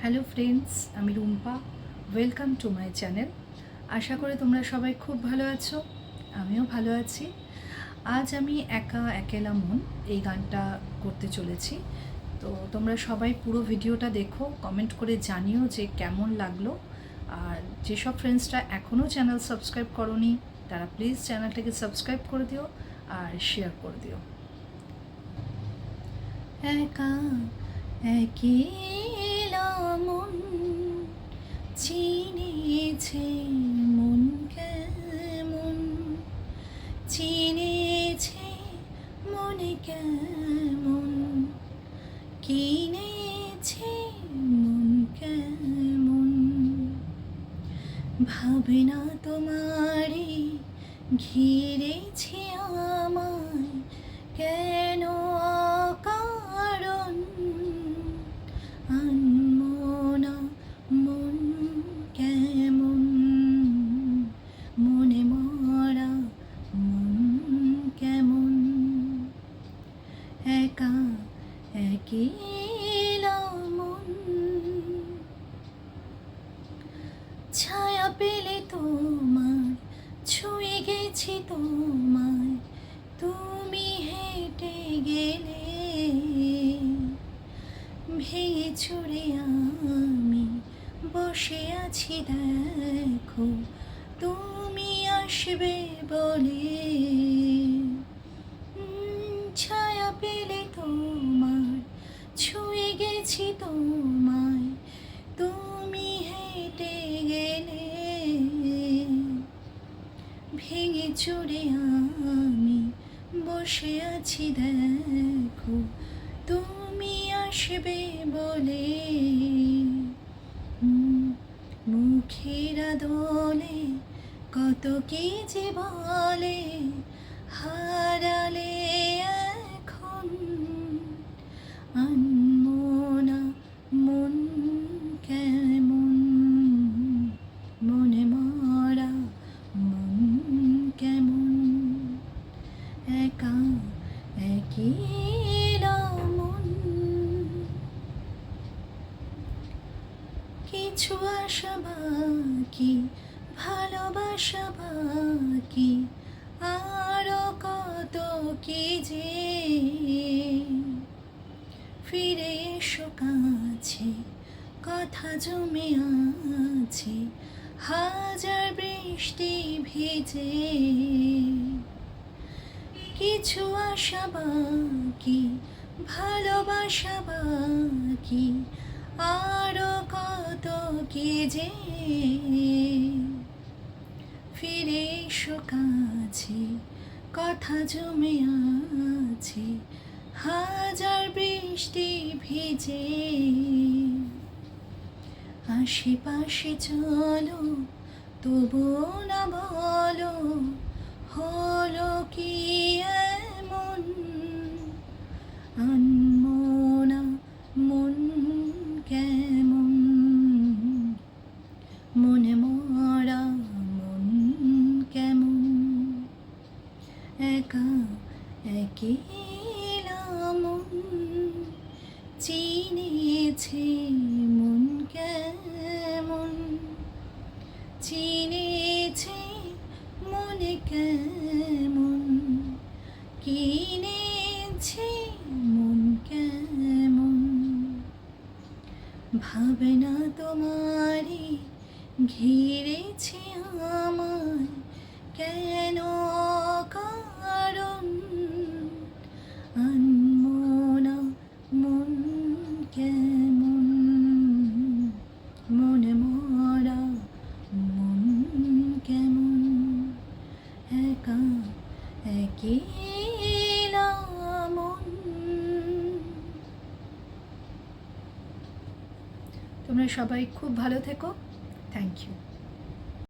Hello friends, আমি Rumpa. Welcome to my channel. আশা করি তোমরা সবাই খুব ভালো আছো, আমিও ভালো আছি। আজ আমি একা একেলা মন এই গানটা করতে চলেছি। তো তোমরা সবাই পুরো ভিডিওটা দেখো, কমেন্ট করে জানিও যে কেমন লাগলো। আর যেসব ফ্রেন্ডসরা এখনও চ্যানেল সাবস্ক্রাইব করোনি তারা প্লিজ চ্যানেলটাকে সাবস্ক্রাইব করে দিও আর শেয়ার করে দিও। একা একেলা মন চিনেছে মন কেমন, চিনেছে মনে কেমন, কিনেছে মন কেমন। ভাবনা তোমারে ঘিরেছে আমায় কেন অকারণ, আনমনা মন কেমন, মনে মরা মন কেমন। একা একেলা মন, ছায়া পেলে তোমার ছুঁয়ে গেছি তোমায়, তুমি হেঁটে গেলে ভেঙে চুরে আমি বসে আছি দেখো, তুমি আসবে বলে। ছায়া পেলে তোমার ছুঁয়ে গেছি তোমায়, তুমি হেঁটে গেলে ভেঙে চুরে আমি বসে আছি দেখো, তুমি আসবে বলে। মুখের দোলে কত কি যে বলে, হারালে এখন আনমনা মন কেমন, মনে মরা মন কেমন। একা একেলা মন, কিছু আশা বাকি, ভালোবাসা বাকি, আরো কত কি যে। ফিরে এসো কাছে, কথা জমে আছে হাজার বৃষ্টি ভিজে। কিছু আশা বাকি, ভালোবাসা বাকি, আরো কত কি যে। ফিরে এসো কাছে, কথা জমে আছে হাজার বৃষ্টি ভিজে। আশেপাশে চলো তবুও না বলো, হলো কি এমন, আনমনা মন কেমন, মনে মরা মন কেমন। একা একেলা মন চিনেছে মন কেমন, চিনেছে মনে কেমন, কিনেছে মন কেমন। ভাবনা তোমারে ঘিরেছে আমায় কেন কারণ, আনমনা মন কেমন, মনে মরা মন কেমন। একা একেলা মন। তোমরা সবাই খুব ভালো থেকো। Thank you.